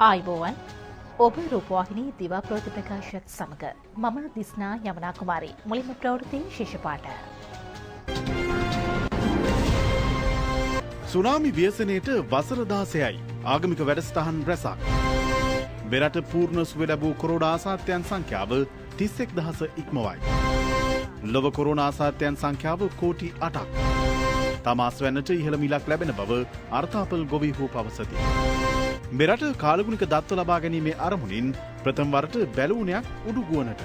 ආයිබෝවන් ඔබ රූපවාහිනී දිවා ප්‍රවෘත්ති ප්‍රකාශයත් සමග මම දිස්නා යමනා කුමාරී මුලින්ම ප්‍රවෘත්ති ශීර්ෂපාඨ. සුනාමි ව්‍යසනයට වසර 16යි ආගමික වැඩසටහන් රැසක්. මෙරට පූර්ණ සුව ලැබූ කොරෝනා ආසාත්‍යයන් සංඛ්‍යාව 31000 ඉක්මවයි. ලොව කොරෝනා ආසාත්‍යයන් සංඛ්‍යාව කෝටි 8ක්. තමාස් වෙන්නට ඉහළ මිලක් ලැබෙන බව අර්ථාපල් ගොවීහු පවසති. මෙරට කාලගුණික දත්ත ලබා ගැනීමේ අරමුණින් ප්‍රථම වරට බැලූනයක් උඩුගුවනට.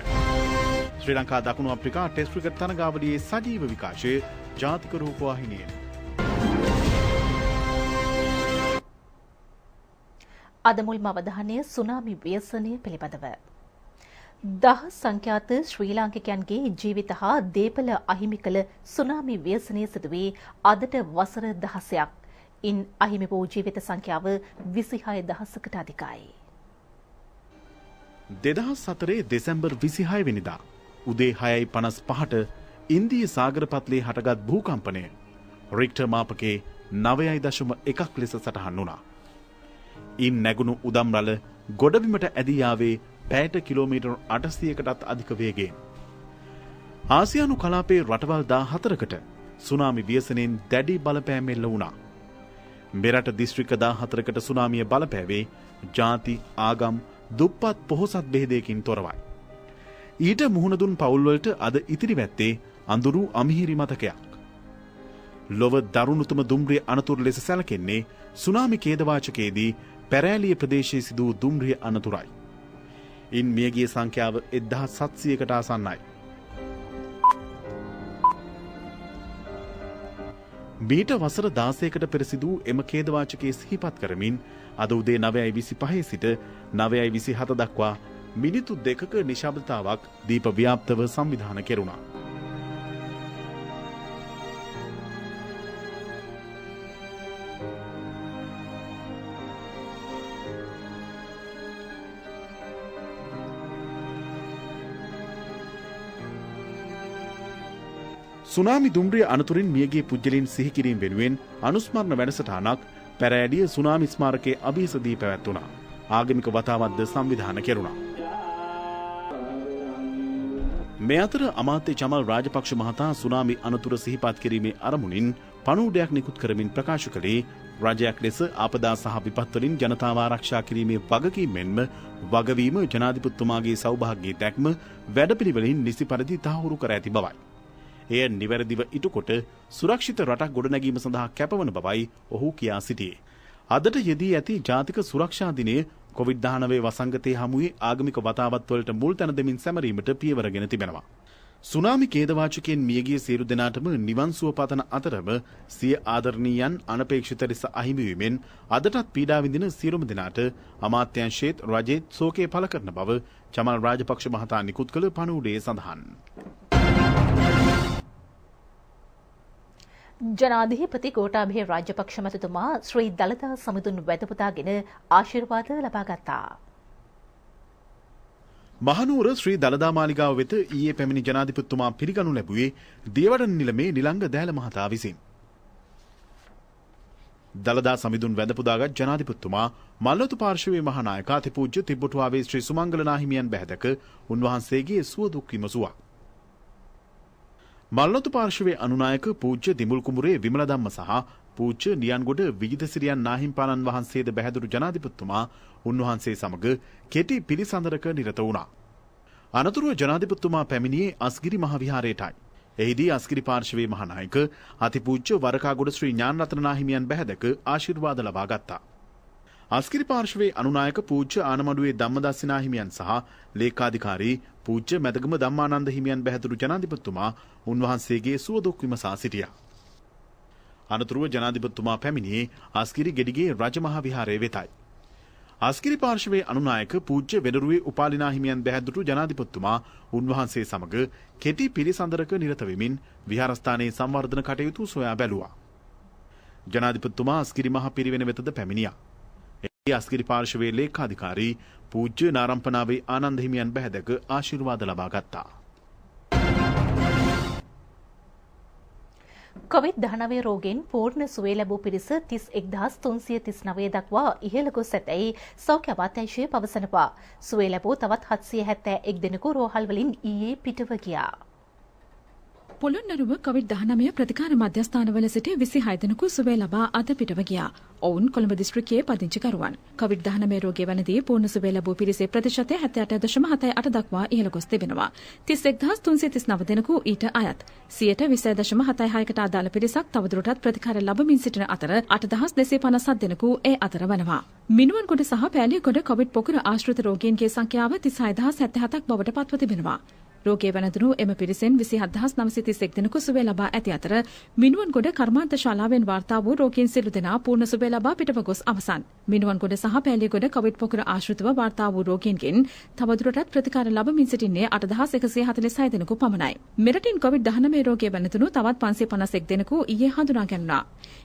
ශ්‍රී ලංකා දකුණු අප්‍රිකා ටෙස්ට් ක්‍රිකට් තරගාවලියේ සජීව විකාශය ජාතික රූපවාහිනියෙන්. අද මුල්ම අවධානය සුනාමි ව්‍යසනය පිළිබඳව. දහස් සංඛ්‍යාත ශ්‍රී ලාංකිකයන්ගේ ජීවිත හා දේපල අහිමි කළ සුනාමි ව්‍යසනය සිදුවී අදට වසර 16ක්. ඉන් අහිමි වූ ජීවිත සංඛ්‍යාව 26000කට අධිකයි. 2004 දෙසැම්බර් 26 වෙනිදා උදේ 6:55ට ඉන්දීය සාගර පත්ලේ හටගත් භූකම්පනය රික්ටර් මාපකයේ 9.1ක් ලෙස සටහන් වුණා. ඉන් නැගුණු උදම් රළ ගොඩබිමට ඇදී ආවේ පැයට කිලෝමීටර් 800කටත් අධික වේගයෙන්. ආසියානු කලාපයේ රටවල් 14කට සුනාමි ව්‍යසනයෙන් දැඩි බලපෑම් එල්ල වුණා. මෙරට දිස්ත්‍රික්ක 14කට සුනාමිය බලපෑවේ ජාති ආගම් දුප්පත් පොහොසත් බෙහෙදයකින් තොරවයි. ඊට මුහුණ දුන් පවුල්වලට අද ඉතිරි වැත්තේ අඳුරු අමිහිරි මතකයක්. ලොව දරුණුතම දුම්රිය අනතුරු ලෙස සැලකෙන්නේ සුනාමි ඛේදවාචකයේදී පැරෑලිය ප්‍රදේශයේ සිදු වූ දුම්රිය අනතුරයි. ඉන් මියගිය සංඛ්‍යාව 1700කට ආසන්නයි. මීට වසර 16කට පෙර සිදු වූ එම ඛේදවාචකයේ සිහිපත් කරමින් අද උදේ 9:25 සිට 9:27 දක්වා මිනිත්තු 2ක නිශ්ශබ්දතාවක් දීප ව්‍යාප්තව සංවිධානය කෙරුණා. සුනාමි දුම්රිය අනතුරින් මියගිය පුද්ගලයන් සිහි කිරීම වෙනුවෙන් අනුස්මරණ වැඩසටහනක් පැරෑඩිය සුනාමි ස්මාරකයේ අභියසදී පැවැත්වුණා. ආගමික වතාවත්ද සංවිධානය කෙරුණා. මේ අතර අමාත්‍ය චමල් රාජපක්ෂ මහතා සුනාමි අනතුර සිහිපත් කිරීමේ අරමුණින් පණුවුඩයක් නිකුත් කරමින් ප්‍රකාශ කළේ රජයක් ලෙස ආපදා සහ විපත් වලින් ජනතාව ආරක්ෂා කිරීමේ වගකීම මෙන්ම වගවීම ජනාධිපතිතුමාගේ සෞභාග්‍යයේ දැක්ම වැඩපිළිවෙලින් නිසි පරිදි තහවුරු කර ඇති බවයි. එය නිවැරදිව ඉටුකොට සුරක්ෂිත රටක් ගොඩනැගීම සඳහා කැපවන බවයි ඔහු කියා සිටියේ. අදට යෙදී ඇති ජාතික සුරක්ෂා දිනය කොවිඩ්-19 වසංගතයේ හමුවේ ආගමික වතාවත් වලට මුල් තැන දෙමින් සැමරීමට පියවරගෙන තිබෙනවා. සුනාමි ඛේදවාචකයෙන් මියගිය සියලු දෙනාටම නිවන් සුව පතන අතරම සිය ආදරණීයන් අනපේක්ෂිත ලෙස අහිමි වීමෙන් අදටත් පීඩා විඳින සියලුම දෙනාට අමාත්‍යාංශයේත් රජයේත් ශෝකය පළ කරන බව චමල් රාජපක්ෂ මහතා නිකුත් කළ පණිවුඩයේ සඳහන්. ජනාධිපති ගෝඨාභය රාජපක්ෂ මැතිතුමා ශ්‍රී දළදා සමිඳුන් වැඳපුදාගෙන ආශිර්වාද ලබා ගත්තා. මහනුවර ශ්‍රී දළදා මාලිගාව වෙත ඊයේ පැමිණි ජනාධිපතිතුමා පිළිගනු ලැබුවේ දියවඩන නිලමේ නිලංග දෑල මහතා විසින්. දළදා සමිඳුන් වැඳපුදාගත් ජනාධිපතිතුමා මල්වතු පාර්ශවයේ මහානායක අතිපූජ්‍ය තිබ්බටුවාවේ ශ්‍රී සුමංගල නාහිමියන් බැහැදක උන්වහන්සේගේ සුව දුක් විමසුවා. මල්වතු පාර්ශවයේ අනුනායක පූජ්‍ය දිමුල් කුඹුරේ විමල ධම්ම සහ පූජ්‍ය නියන්ගොඩ විජිතසිරියන් නාහිම්පාණන් වහන්සේද බැහැදුරු ජනාධිපතිතුමා උන්වහන්සේ සමග කෙටි පිළිසඳරක නිරත වුණා. අනතුරුව ජනාධිපතිතුමා පැමිණියේ අස්ගිරි මහ විහාරයටයි. එහිදී අස්ගිරි පාර්ශවයේ මහානායක අතිපූජ්‍ය වරකාගොඩ ශ්‍රී ඥානරත්න නාහිමියන් බැහැදක ආශිර්වාද ලබා ගත්තා. අස්ගිරි පාර්ශවයේ අනුනායක පූජ්‍ය ආනමඩුවේ ධම්මදස්සි නාහිමියන් සහ ලේකාධිකාරී පූජ්‍ය මැදගම ධම්මානන්ද හිමියන් බැහැදුරු ජනාධිපතිතුමා උන්වහන්සේගේ සුව දුක් විමසා සිටියා. අනතුරුව ජනාධිපතිතුමා පැමිණියේ අස්ගිරි ගෙඩිගේ රජමහා විහාරයේ වෙතයි. අස්ගිරි පාර්ශවයේ අනුනායක පූජ්‍ය වෙඩරුවේ උපාලි නාහිමියන් බැහැදුරු ජනාධිපතිතුමා උන්වහන්සේ සමග කෙටි පිළිසඳරක නිරත වෙමින් විහාරස්ථානයේ සංවර්ධන කටයුතු සොයා බැලුවා. ජනාධිපතිතුමා අස්ගිරි මහ පිරිවෙන වෙතද පැමිණියා. අස්ගිරි පාර්ශවයේ ලේකාධිකාරී පූජ්‍ය නාරම්පනාවේ ආනන්ද හිමියන් බැහැදක ආශිර්වාද ලබා ගත්තා. COVID-19 රෝගයෙන් පූර්ණ සුවය ලැබූ පිරිස 31,339 දක්වා ඉහළ ගොස් ඇතැයි සෞඛ්‍ය අමාත්‍යාංශය පවසනවා. සුවය ලැබූ තවත් 771 දෙනෙකු රෝහල් වලින් ඊයේ පිටව ගියා. පොළොන්නරුව COVID-19 ප්‍රතිකාර මධ්‍යස්ථානවල සිට 26 දෙනෙකු සුවය ලබා අද පිටව ගියා. ඔවුන් කොළඹ දිස්ත්‍රික්කයේ පදිංචිකරුවන්. COVID-19 රෝගය වනදී පූර්ණ සුවය ලැබූ පිරිසේ ප්‍රතිශතය 78.78 දක්වා ඉහළ ගොස් තිබෙනවා. 31,339 දෙනෙකු ඊට අයත්. 20.76කට අදාළ පිරිසක් තවදුරටත් ප්‍රතිකාර ලබමින් සිටින අතර 8,257 දෙනෙකු ඒ අතර වනවා. මිනුවන්ගොඩ සහ පෑලියගොඩ COVID පොකුර ආශ්‍රිත රෝගීන්ගේ සංඛ්‍යාව 36,077ක් බවට පත්ව තිබෙනවා. රෝගය වැළඳුණු එම පිරිසෙන් 27,931 දෙනෙකු සුවය ලබා ඇති අතර මිනුවන්ගොඩ කර්මාන්ත ශාලාවෙන් වාර්තා වූ රෝගීන් සියලු දෙනා පූර්ණ සුවය ලබා පිටව ගොස් අවසන්. මිනුවන්ගොඩ සහ පෑලියගොඩ COVID පොකුර ආශ්‍රිතව වාර්තා වූ රෝගීන්ගෙන් තවදුරටත් ප්‍රතිකාර ලබමින් සිටින්නේ 8,146 දෙනෙකු පමණයි. මෙරටින් COVID-19 රෝගය වැළඳුණු තවත් 551 දෙනෙකු ඊයේ හඳුනා ගැනුණා.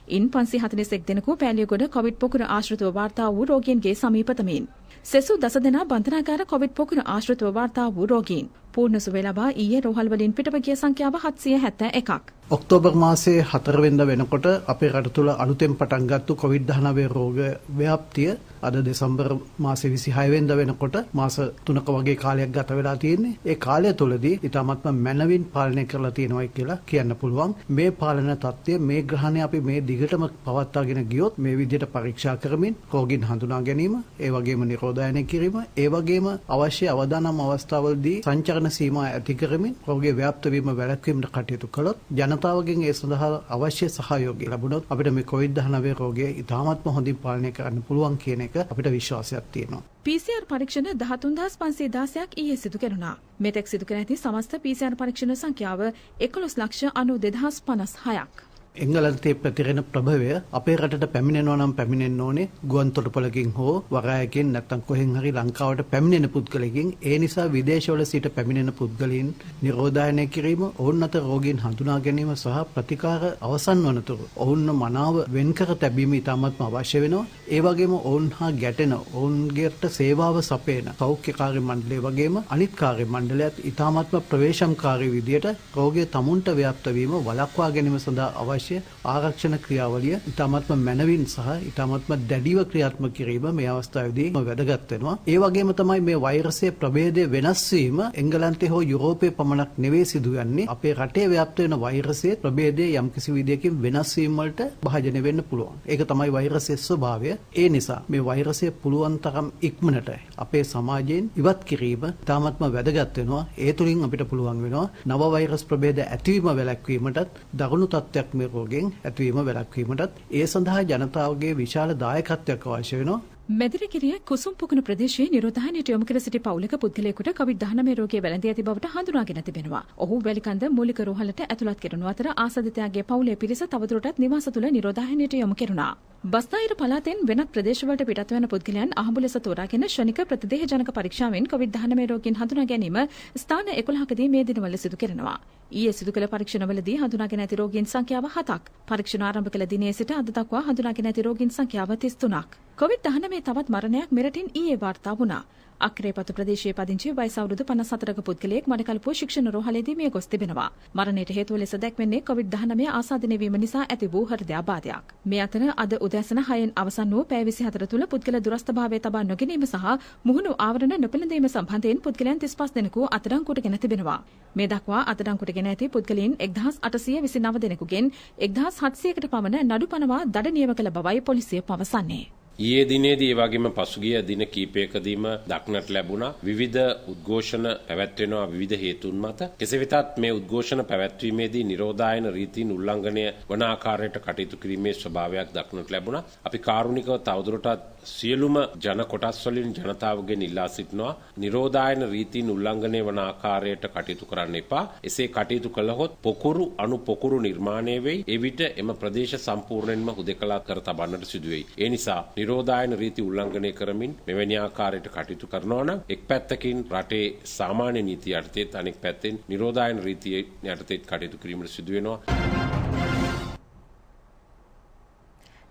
ඉන් 541 දෙනෙකු පෑලියගොඩ COVID පොකුර ආශ්‍රිතව වාර්තා වූ රෝගීන්ගේ සමීපතමින්. සෙසු 10 දෙනා බන්ධනාගාර COVID පොකුර ආශ්‍රිතව වාර්තා වූ රෝගීන්. පූර්ණ සුවය ලබා ඊයේ රෝහල් වලින් පිටව ගිය සංඛ්‍යාව 771ක්. ඔක්තෝබර් මාසයේ 4 වෙනිදා වෙනකොට අපේ රට තුළ අලුතෙන් පටන් ගත්තු COVID-19 රෝග ව්‍යාප්තිය අද දෙසැම්බර් මාසයේ 26 වෙනිදා වෙනකොට මාස 3ක වගේ කාලයක් ගත වෙලා තියෙන්නේ. ඒ කාලය තුළදී ඉතාමත්ම මැනවින් පාලනය කරලා තියෙනවා කියලා කියන්න පුළුවන්. මේ පාලන තත්ත්වය මේ ග්‍රහණය අපි මේ දිගටම පවත්වාගෙන ගියොත් මේ විදිහට පරීක්ෂා කරමින් රෝගීන් හඳුනා ගැනීම, ඒ වගේම නිරෝධායනය කිරීම, ඒ වගේම අවශ්‍ය අවදානම් අවස්ථාවලදී සංචරණ සීමා ඇති කරමින් රෝගයේ ව්‍යාප්ත වීම වැළැක්වීමට කටයුතු කළොත් ජනතාවගෙන් ඒ සඳහා අවශ්‍ය සහයෝගය ලැබුණොත් අපිට මේ COVID-19 රෝගය ඉතාමත්ම හොඳින් පාලනය කරන්න පුළුවන් කියන එක අපිට විශ්වාසයක් තියෙනවා. PCR පරීක්ෂණ 13,516ක් ඊයේ සිදු කෙරුණා. මෙතෙක් සිදු කර ඇති සමස්ත PCR පරීක්ෂණ සංඛ්‍යාව 11,92,056ක්. එංගලන්තයේ පැතිරෙන ප්‍රභවය අපේ රටට පැමිණෙනවා නම් පැමිණෙන්න ඕනේ ගුවන් තොටුපළකින් හෝ වරායකින් නැත්නම් කොහෙන් හරි ලංකාවට පැමිණෙන පුද්ගලයෙකින්. ඒ නිසා විදේශවල සිට පැමිණෙන පුද්ගලයන් නිරෝධායනය කිරීම, ඔවුන් අතර රෝගීන් හඳුනා ගැනීම සහ ප්‍රතිකාර අවසන් වනතුරු ඔවුන් මනාව වෙන්කර තැබීම ඉතාමත්ම අවශ්‍ය වෙනවා. ඒ වගේම ඔවුන් හා ගැටෙන ඔවුන්ගේට සේවාව සපයන සෞඛ්‍ය කාර්ය මණ්ඩලය වගේම අනිත් කාර්ය මණ්ඩලයත් ඉතාමත්ම ප්‍රවේශම්කාරී විදියට රෝගය තමුන්ට ව්‍යාප්ත වීම වළක්වා ගැනීම සඳහා අවශ්‍ය ආරක්ෂණ ක්‍රියාවලිය ඉතාමත්ම මැනවින් සහ ඉතාමත්ම දැඩිව ක්‍රියාත්මක කිරීම මේ අවස්ථාවේදී වැදගත් වෙනවා. ඒ වගේම තමයි මේ වෛරසයේ ප්‍රභේදය වෙනස් වීම එංගලන්තයේ හෝ යුරෝපයේ පමණක් නෙවෙයි සිදුවන්නේ. අපේ රටේ ව්‍යාප්ත වෙන වෛරසයේ ප්‍රභේදය යම්කිසි විදියකින් වෙනස් වීම වලට භාජනය වෙන්න පුළුවන්. ඒක තමයි වෛරසයේ ස්වභාවය. ඒ නිසා මේ වෛරසය පුළුවන් තරම් ඉක්මනට අපේ සමාජයෙන් ඉවත් කිරීම ඉතාමත්ම වැදගත් වෙනවා. ඒ තුලින් අපිට පුළුවන් වෙනවා නව වෛරස් ප්‍රභේද ඇතිවීම වැළැක්වීමටත් දරුණු තත්ත්වයක් මේ රෝගයෙන් ඇතිවීම වැළැක්වීමටත් ඒ සඳහා ජනතාවගේ විශාල දායකත්වයක් අවශ්‍ය වෙනවා. මෙදිරිගිරිය කුසුම්පුකුණ ප්‍රදේශයේ නිරෝධායනයට යොමු කර සිටි පවුලක පුද්ගලයෙකුට COVID-19 රෝගය වැළඳී ඇති බවට හඳුනාගෙන තිබෙනවා. ඔහු වැලිකන්ද මූලික රෝහලට ඇතුළත් කෙරුණු අතර ආසාදිතයාගේ පවුලේ පිරිස තවදුරටත් නිවාස තුළ නිරෝධායනයට යොමු කෙරුණා. බස්නාහිර පළාතෙන් වෙනත් ප්‍රදේශවලට පිටත් වන පුද්ගලයන් අහඹු ලෙස තෝරාගෙන ශනික ප්‍රතිදේහජනක පරීක්ෂාවෙන් COVID-19 රෝගීන් හඳුනා ගැනීම ස්ථාන 11කදී මේ දිනවල සිදු කරනවා. ඊයේ සිදු කළ පරීක්ෂණවලදී හඳුනාගෙන ඇති රෝගීන් සංඛ්‍යාව 7ක්. පරීක්ෂණ ආරම්භ කළ දිනේ සිට අද දක්වා හඳුනාගෙන ඇති රෝගීන් සංඛ්‍යාව 33ක්. COVID-19 තවත් මරණයක් මෙරටින් ඊයේ වාර්තා වුණා. අක්‍රේපතු ප්‍රදේශයේ පදිංචි වයස අවුරුදු 54ක පුද්ගලයෙක් මඩකලපුව ශික්ෂණ රෝහලේදී මිය ගොස් තිබෙනවා. මරණයට හේතුව ලෙස දැක්වෙන්නේ COVID-19 ආසාදනය වීම නිසා ඇති වූ හෘදයාබාධයක්. මේ අතර අද උදෑසන 6න් අවසන් වූ පැය 24 තුළ පුද්ගල දුරස්ථභාවය තබා නොගැනීම සහ මුහුණු ආවරණ නොපැළඳීම සම්බන්ධයෙන් පුද්ගලයන් 35 දෙනෙකු අත්අඩංගුවටගෙන තිබෙනවා. මේ දක්වා අත්අඩංගුවටගෙන ඇති පුද්ගලයන් 1829 දෙනෙකුගෙන් 1700කට පමණ නඩු පනවා දඩ නියම කළ බවයි පොලිසිය පවසන්නේ. ඊයේ දිනේදී ඒ වගේම පසුගිය දින කීපයකදීම දක්නට ලැබුණා විවිධ උද්ඝෝෂණ පැවැත්වෙනවා විවිධ හේතුන් මත. කෙසේ වෙතත් මේ උද්ඝෝෂණ පැවැත්වීමේදී නිරෝධායන රීතීන් උල්ලංඝනය වන ආකාරයට කටයුතු කිරීමේ ස්වභාවයක් දක්නට ලැබුණා. අපි කාරුණිකව තවදුරටත් සියලුම ජන කොටස් වලින් ජනතාවගෙන් ඉල්ලා සිටිනවා නිරෝධායන රීතීන් උල්ලංඝනය වන ආකාරයට කටයුතු කරන්න එපා. එසේ කටයුතු කළහොත් පොකුරු අණු පොකුරු නිර්මාණය වෙයි. එවිට එම ප්‍රදේශ සම්පූර්ණයෙන්ම හුදෙකලා කර තබන්නට සිදු වෙයි. ඒ නිසා නිරෝධායන රීති උල්ලංඝනය කරමින් මෙවැනි ආකාරයට කටයුතු කරනවා නම් එක් පැත්තකින් රටේ සාමාන්‍ය නීති යටතේත් අනෙක් පැත්තෙන් නිරෝධායන රීතිය යටතේත් කටයුතු කිරීමට සිදු වෙනවා.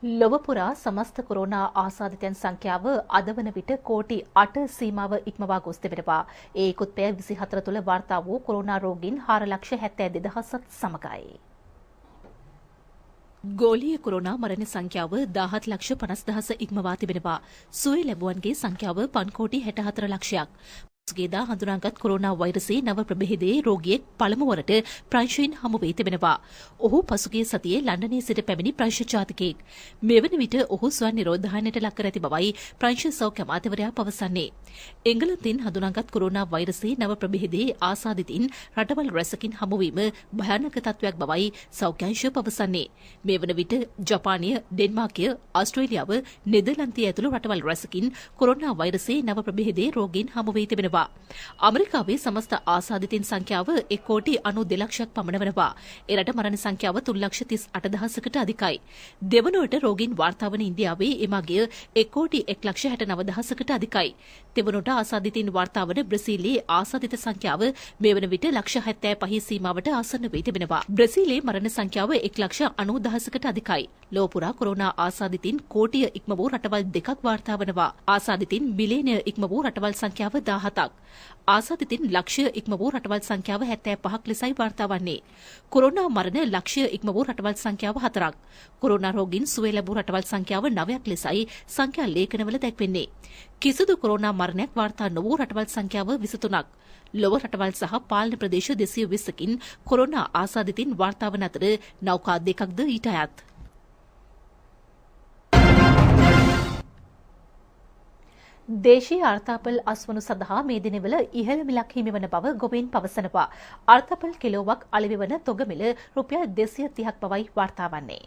ලොව පුරා සමස්ත කොරෝනා ආසාදිතයන් සංඛ්‍යාව අද වන විට කෝටි 8 සීමාව ඉක්මවා ගොස් තිබෙනවා. ඒ ඉක්ුත් පැය 24 තුළ වාර්තා වූ කොරෝනා රෝගීන් 4,72,000ත් සමගයි. ගෝලීය කොරෝනා මරණ සංඛ්‍යාව 17,50,000 ඉක්මවා තිබෙනවා. සුවය ලැබුවන්ගේ සංඛ්‍යාව 5,64 ලක්ෂයක්. පසුගියදා හඳුනාගත් කොරෝනා වෛරසයේ නව ප්‍රභේදයේ රෝගියෙක් පළමු වරට ප්‍රංශයෙන් හමු වී තිබෙනවා. ඔහු පසුගිය සතියේ ලන්ඩනයේ සිට පැමිණි ප්‍රංශ ජාතිකයෙක්. මෙවන විට ඔහු ස්වයං නිරෝධායනයට ලක් කර ඇති බවයි ප්‍රංශ සෞඛ්‍ය අමාත්‍යවරයා පවසන්නේ. එංගලන්තයෙන් හඳුනාගත් කොරෝනා වෛරසයේ නව ප්‍රභේදයේ ආසාදිතින් රටවල් රැසකින් හමුවීම භයානක තත්ත්වයක් බවයි සෞඛ්‍ය අංශය පවසන්නේ. මේ වන විට ජපානය, ඩෙන්මාර්කය, ආස්ට්‍රේලියාව, නෙදර්ලන්තය ඇතුළු රටවල් රැසකින් කොරෝනා වෛරසයේ නව ප්‍රභේදයේ රෝගීන් හමු වී තිබෙනවා. අමරිකාවේ සමස්ත ආසාදිතින් සංඛ්‍යාව 1,92 ලක්ෂයක් පමණ වනවා. එරට මරණ සංඛ්‍යාව 3,38,000කට අධිකයි. දෙවනුවට රෝගීන් වාර්තා වන ඉන්දියාවේ එම අගය 1,69,000කට අධිකයි. දෙවනුවට ආසාදිතින් වාර්තා වන බ්‍රසීලයේ ආසාදිත සංඛ්‍යාව මේ වන විට 1,75,000 සීමාවට ආසන්න වී තිබෙනවා. බ්‍රසීලයේ මරණ සංඛ්‍යාව 1,90,000කට අධිකයි. ලොව පුරා කොරෝනා ආසාදිතින් කෝටිය ඉක්ම වූ රටවල් දෙකක් වාර්තා වනවා. ආසාදිතින් මිලියන ඉක්ම වූ රටවල් සංඛ්‍යාව 17ක්. ආසාදිතින් ලක්ෂය ඉක්ම වූ රටවල් සංඛ්‍යාව 75ක් ලෙසයි වාර්තා වන්නේ. කොරෝනා මරණ ලක්ෂය ඉක්ම වූ රටවල් සංඛ්‍යාව 4ක්. කොරෝනා රෝගීන් සුවය ලැබූ රටවල් සංඛ්‍යාව 9ක් ලෙසයි සංඛ්‍යා ලේඛනවල දැක්වෙන්නේ. කිසිදු කොරෝනා මරණයක් වාර්තා නොවූ රටවල් සංඛ්‍යාව 23ක්. ලොව රටවල් සහ පාලන ප්‍රදේශ 220කින් කොරෝනා ආසාදිතින් වාර්තා වන අතර නෞකා දෙකක්ද ඊට අයත්. දේශීය අර්ථාපල් අස්වනු සඳහා මේ දිනවල ඉහළ මිලක් හිමිවන බව ගොවීන් පවසනවා. අර්ථාපල් කිලෝවක් අලෙවි වන තොග මිල රුපියල් 230ක් බවයි වාර්තා වන්නේ.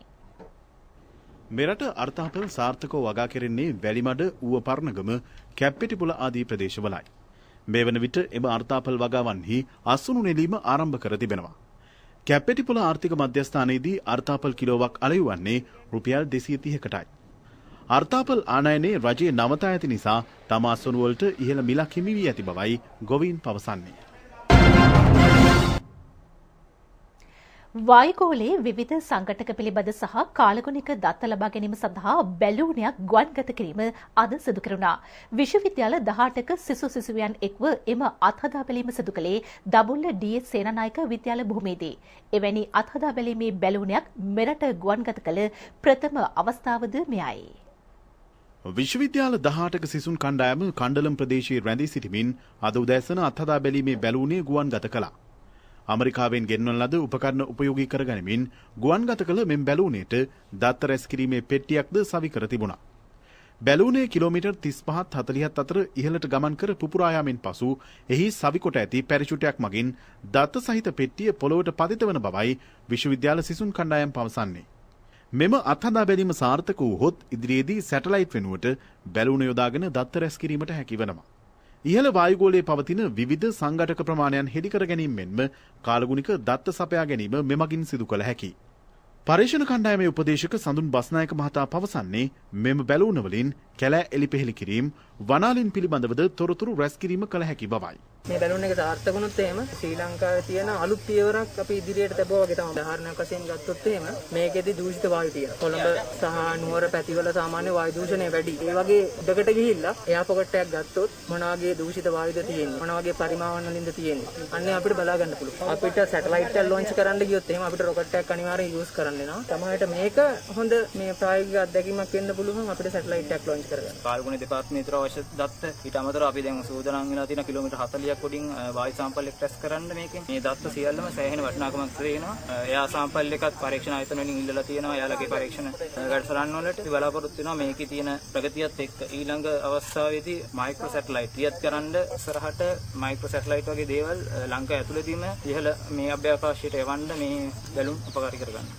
මෙරට අර්ථාපල් සාර්ථකව වගා කෙරෙන්නේ වැලිමඩ, ඌව පර්ණගම, කැප්පෙටිපොළ ආදී ප්‍රදේශවලයි. මේ වන විට එම අර්ථාපල් වගාවන්හි අස්වනු නෙලීම ආරම්භ කර තිබෙනවා. කැප්පෙටිපොළ ආර්ථික මධ්‍යස්ථානයේදී අර්ථාපල් කිලෝවක් අලෙවි වන්නේ රුපියල් 230කටයි. අර්ථාපල් ආනයනයේ රජයේ නවතා ඇති නිසා තම අස්වනු වලට ඉහළ මිලක් හිමි වී ඇති බවයි ගොවීන් පවසන්නේ. වායුගෝලයේ විවිධ සංඝටක පිළිබඳ සහ කාලගුණික දත්ත ලබා ගැනීම සඳහා බැලූනයක් ගුවන්ගත කිරීම අද සිදු කෙරුණා. විශ්වවිද්‍යාල 18ක සිසු සිසුවියන් එක්ව එම අත්හදා බැලීම සිදු කළේ දඹුල්ල ඩී.එස්. සේනානායක විද්‍යාල භූමියේදී. එවැනි අත්හදා බැලීමේ බැලූනයක් මෙරට ගුවන්ගත කළ ප්‍රථම අවස්ථාවද මෙයයි. විශ්වවිද්‍යාල 18ක සිසුන් කණ්ඩායම කණ්ඩලම් ප්‍රදේශයේ රැඳී සිටිමින් අද උදෑසන අත්හදා බැලීමේ බැලූනේ ගුවන්ගත කළා. අමරිකාවෙන් ගෙන්වන ලද උපකරණ උපයෝගී කරගනිමින් ගුවන්ගත කළ මෙම බැලූනේට දත්ත රැස් කිරීමේ පෙට්ටියක්ද සවි කර තිබුණා. බැලූනේ කිලෝමීටර් 35 40 අතර ඉහළට ගමන් කර පුපුරා යාමෙන් පසු එහි සවි කොට ඇති පැරෂුටයක් මගින් දත්ත සහිත පෙට්ටිය පොළොවට පතිත වන බවයි විශ්වවිද්‍යාල සිසුන් කණ්ඩායම පවසන්නේ. මෙම අත්හදා බැලීම සාර්ථක වූහොත් ඉදිරියේදී සැටලයිට් වෙනුවට බැලූන යොදාගෙන දත්ත රැස් කිරීමට හැකි වෙනවා. ඉහළ වායුගෝලයේ පවතින විවිධ සංඝටක ප්‍රමාණයන් හෙළි කර ගැනීම මෙන්ම කාලගුණික දත්ත සපයා ගැනීම මෙමගින් සිදු කළ හැකියි. පරීක්ෂණ කණ්ඩායමේ උපදේශක සඳුන් බස්නායක මහතා පවසන්නේ මෙම බැලූන වලින් කැලෑ එලිපෙහෙලි කිරීම, වනාලින් පිළිබඳවද තොරතුරු රැස් කිරීම කළ හැකි බවයි. මේ බැලුන් එක සාර්ථක වුණොත් එහෙම ශ්‍රී ලංකාවේ තියෙන අලුත් පියවරක් අපි ඉදිරියට තබුවා වගේ තමයි. උදාහරණයක් වශයෙන් ගත්තොත් එහෙම මේකෙදි දූෂිත වායු තියෙනවා. කොළඹ සහ නුවර පැතිවල සාමාන්‍ය වායු දූෂණය වැඩි. ඒ වගේ උඩකට ගිහිල්ලා එයා පොකට් එකක් ගත්තොත් මොන වගේ දූෂිත වායුද තියෙන්නේ? මොන වගේ පරිමාණ වලින්ද තියෙන්නේ? අන්නේ අපිට බලා ගන්න පුළුවන්. අපිට සැටලයිට් එක ලොන්ච් කරන්න ගියොත් එහෙම අපිට රොකට් එකක් අනිවාර්යෙන් යූස් කරන්න වෙනවා. තමයිට මේක හොඳ මේ ප්‍රායෝගික අත්දැකීමක් වෙන්න පුළුවන් අපිට සැටලයිට් එකක් ලොන්ච් කරගන්න. කාල්ගුණ දෙපාර්තමේන්තුව අවශ්‍ය දත්ත ඊට අමතරව අපි දැන් සූදානම් වෙලා තියෙන කිලෝමීටර් 40ක් උඩින් වායු සාම්පල් එක ටෙස්ට් කරන්න මේකෙන් මේ දත්ත සියල්ලම සෑහෙන වටිනාකමක් තියෙනවා. එයා සාම්පල් එකත් පරීක්ෂණ ආයතන වලින් ඉල්ලලා තියෙනවා. එයාලගේ පරීක්ෂණ වැඩසටහන් වලට බලාපොරොත්තු වෙනවා මේකේ තියෙන ප්‍රගතියත් එක්ක ඊළඟ අවස්ථාවේදී මයික්‍රෝ සැටලයිට් රියත් කරන්න ඉස්සරහට මයික්‍රෝ සැටලයිට් වගේ දේවල් ලංකාව ඇතුළේදීම ඉහළ මේ අභ්‍යවකාශයට එවන්න මේ බැලුම් උපකාරී කරගන්න.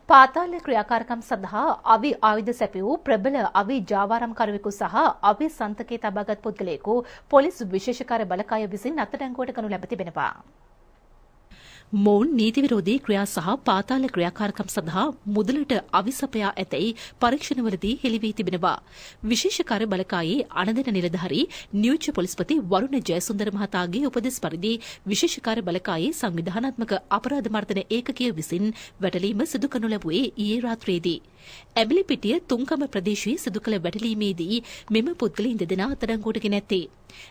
පාතාල ක්‍රියාකාරකම් සඳහා අවි ආයුධ සැපයූ ප්‍රබල අවි ජාවාරම්කරුවෙකු සහ අවි සන්තකයේ තබාගත් පුද්ගලයෙකු පොලිස් විශේෂකාර්ය බලකාය විසින් අත්අඩංගුවට ගනු ලැබ තිබෙනවා. මොවුන් නීති විරෝධී ක්‍රියා සහ පාතාල ක්‍රියාකාරකම් සඳහා මුදලට අවිසපයා ඇතැයි පරීක්ෂණවලදී හෙළි වී තිබෙනවා. විශේෂකාර්ය බලකායේ අනදෙන නිලධාරී නියෝජ්‍ය පොලිස්පති වරුණ ජයසුන්දර මහතාගේ උපදෙස් පරිදි විශේෂකාර්ය බලකායේ සංවිධානාත්මක අපරාධ මර්දන ඒකකය විසින් වැටලීම සිදු කරනු ලැබුවේ ඊයේ රාත්‍රියේදී. ඇඹිලිපිටිය තුංගම ප්‍රදේශයේ සිදු කළ වැටලීමේදී මෙම පුද්ගලයන් දෙදෙනා අත්අඩංගුවට ගෙන ඇත්තේ.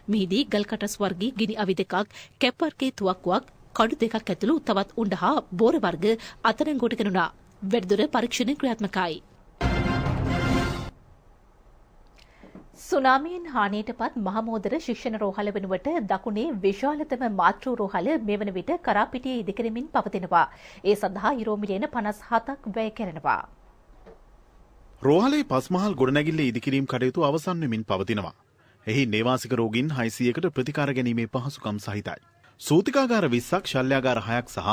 මෙහිදී ගල්කටස් වර්ගයේ ගිනි අවි දෙකක්, කැප් වර්ගයේ තුවක්කුවක්, කඩු දෙකක් ඇතුළු තවත් උණ්ඩ හා බෝර වර්ග අත්අඩංගුවට ගනුණා. වැඩිදුර පරීක්ෂණ ක්‍රියාත්මකයි. සුනාමියෙන් හානියටපත් මහමෝදර ශික්ෂණ රෝහල වෙනුවට දකුණේ විශාලතම මාතෘ රෝහල මේ වන විට කරාපිටියේ ඉදිකරමින් පවතිනවා. ඒ සඳහා යුරෝ මිලියන 57ක් වැය කරනවා. රෝහලේ පස්මහල් ගොඩනැගිල්ල ඉදිකිරීම් කටයුතු අවසන් වෙමින් පවතිනවා. එහි නේවාසික රෝගීන් 600කට ප්‍රතිකාර ගැනීමේ පහසුකම් සහිතයි. සූතිකාගාර 20ක්, ශල්‍යාගාර 6ක් සහ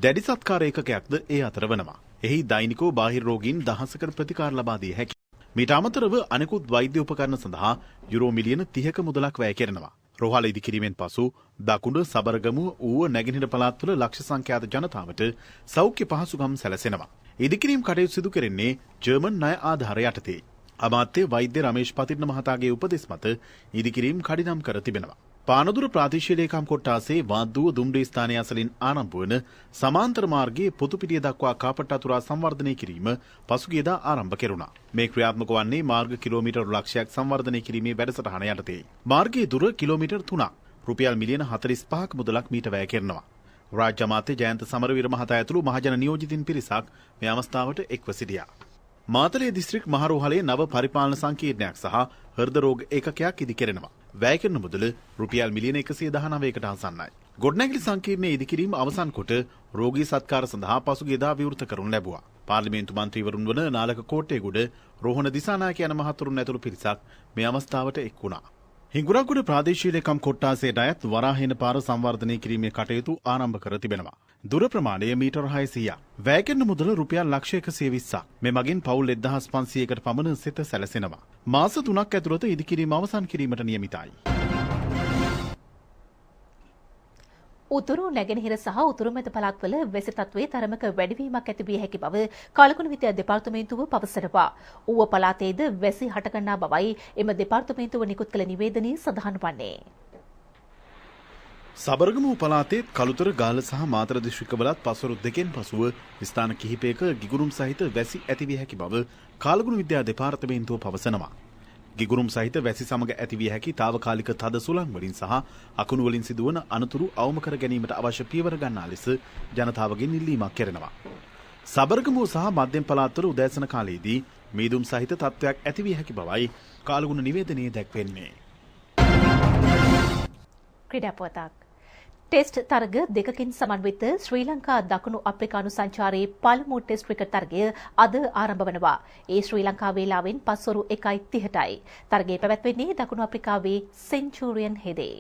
දැඩි සත්කාර ඒකකයක්ද ඒ අතර වනවා. එහි දෛනිකව බාහිර රෝගීන් 1000කට ප්‍රතිකාර ලබා දිය හැකියි. මීට අමතරව අනෙකුත් වෛද්‍ය උපකරණ සඳහා යුරෝ මිලියන 30ක මුදලක් වැය කරනවා. රෝහල ඉදිකිරීමෙන් පසු දකුණු සබරගමුව ඌව නැගෙනහිර පළාත්වල ලක්ෂ සංඛ්‍යාත ජනතාවට සෞඛ්‍ය පහසුකම් සැලසෙනවා. ඉදිකිරීම් කටයුතු සිදු කෙරෙන්නේ ජර්මන් ණය ආධාර යටතේ. අමාත්‍ය වෛද්‍ය රමේෂ් පතිරණ මහතාගේ උපදෙස් මත ඉදිකිරීම් කඩිනම් කර තිබෙනවා. පානදුර ප්‍රාදේශීය ලේකම් කොට්ටාසේ වාද්දුව දුම්රිය ස්ථානය අසලින් ආරම්භ වන සමාන්තර මාර්ගයේ පොතුපිටිය දක්වා කාපට් අතුරා සංවර්ධනය කිරීම පසුගියදා ආරම්භ කෙරුණා. මේ ක්‍රියාත්මක වන්නේ මාර්ග කිලෝමීටර් ලක්ෂයක් සංවර්ධනය කිරීමේ වැඩසටහන යටතේ. මාර්ගයේ දුර කිලෝමීටර් 3ක් රුපියල් මිලියන 45ක මුදලක් මීට වැය කරනවා. රාජ්‍ය අමාත්‍ය ජයන්ත සමරවීර මහතා ඇතුළු මහජන නියෝජිතින් පිරිසක් මේ අවස්ථාවට එක්ව සිටියා. මාතලේ දිස්ත්‍රික් මහරෝහලේ නව පරිපාලන සංකීර්ණයක් සහ හෘද රෝග ඒකකයක් ඉදිකරනවා. වැය කරන මුදල රුපියල් මිලියන 119කට ආසන්නයි. ගොඩනැගිලි සංකීර්ණයේ ඉදිකිරීම අවසන් කොට රෝගී සත්කාර සඳහා පසුගියදා විවෘත කරනු ලැබුවා. පාර්ලිමේන්තු මන්ත්‍රීවරුන් වන නාලක කෝට්ටේගොඩ, රෝහණ දිසානායක යන මහතුරුන් ඇතුළු පිරිසක් මේ අවස්ථාවට එක් වුණා. හිඟුරක්ගොඩ ප්‍රාදේශීය ලේකම් කොට්ටාසයට අයත් වරාහෙන පාර සංවර්ධනය කිරීමේ කටයුතු ආරම්භ කර තිබෙනවා. දුර ප්‍රමාණය මීටර් 600ක්. වැය කරන මුදල රුපියල් ලක්ෂ 120ක්. මේ මගින් පවුල් 1500කට පමණ සිත සැලසෙනවා. මාස 3ක් ඇතුළත ඉදිකිරීම අවසන් කිරීමට නියමිතයි. උතුරු නැගෙනහිර සහ උතුරු මැද පළාත්වල වැසි තත්ත්වයේ තරමක වැඩිවීමක් ඇති විය හැකි බව කාලකුණු විද්‍යා දෙපාර්තමේන්තුව පවසනවා. ඌව පළාතේද වැසි හටගන්නා බවයි එම දෙපාර්තමේන්තුව නිකුත් කළ නිවේදනයේ සඳහන් වන්නේ. සබරගමුව පළාතේ කළුතර ගාල්ල සහ මාතර දිස්ත්‍රික්කවලත් පස්වරු දෙකෙන් පසුව ස්ථාන කිහිපයක ගිගුරුම් සහිත වැසි ඇති විය හැකි බව කාලකුණු විද්‍යා දෙපාර්තමේන්තුව පවසනවා. ගිගුරුම් සහිත වැසි සමග ඇතිවිය හැකි තාවකාලික තද සුළං වලින් සහ අකුණු වලින් සිදුවන අනතුරු අවම කර ගැනීමට අවශ්‍ය පියවර ගන්නා ලෙස ජනතාවගෙන් ඉල්ලීමක් කරනවා. සබරගමුව සහ මධ්‍යම පළාත්වල උදෑසන කාලයේදී මීදුම් සහිත තත්ත්වයක් ඇතිවිය හැකි බවයි කාලගුණ නිවේදනයේ දැක්වෙන්නේ. ක්‍රීඩා පුවතක්. ටෙස්ට් තරග දෙකකින් සමන්විත ශ්‍රී ලංකා දකුණු අප්‍රිකානු සංචාරයේ පළමු ටෙස්ට් ක්‍රිකට් තරගය අද ආරම්භ වනවා. ඒ ශ්‍රී ලංකා වේලාවෙන් පස්වරු 1:30ටයි. තරගය පැවැත්වෙන්නේ දකුණු අප්‍රිකාවේ සෙන්චුරියන් හෙදේ.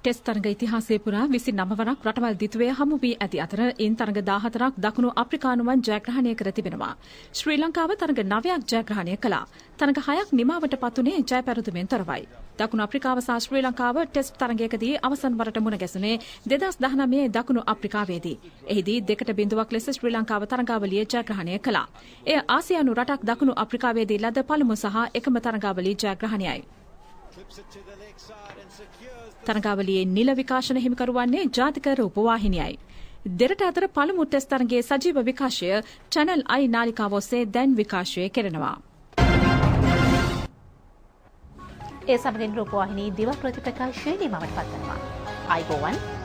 ටෙස්ට් තරග ඉතිහාසයේ පුරා 29 වරක් රටවල් දිතුවේ හමු වී ඇති අතර ඉන් තරග 14ක් දකුණු අප්‍රිකානුවන් ජයග්‍රහණය කර තිබෙනවා. ශ්‍රී ලංකාව තරග 9ක් ජයග්‍රහණය කළා. තරග 6ක් නිමාවට පත්ුනේ ජය පැවතුමෙන් තොරවයි. දකුණු අප්‍රිකාව සහ ශ්‍රී ලංකාව ටෙස්ට් තරගයකදී අවසන් වරට මුණ ගැසුනේ 2019 දකුණු අප්‍රිකාවේදී. එහිදී 2-0ක් ලෙස ශ්‍රී ලංකාව තරගාවලිය ජයග්‍රහණය කළා. එය ආසියානු රටක් දකුණු අප්‍රිකාවේදී ලද පළමු සහ එකම තරගාවලි ජයග්‍රහණයයි. තරගාවලියේ නිල විකාශන හිමිකරු වන්නේ ජාතික රූපවාහිනියයි. දෙරට අතර පළමු ටෙස්ට් තරගයේ සජීව විකාශය චැනල් I නාලිකාව ඔස්සේ දැන් විකාශය කෙරෙනවා. ඒ සමගින් රූපවාහිනී දිව ප්‍රතිප්‍රකාශය නිමවට පත්වනවා. අයිබෝවන්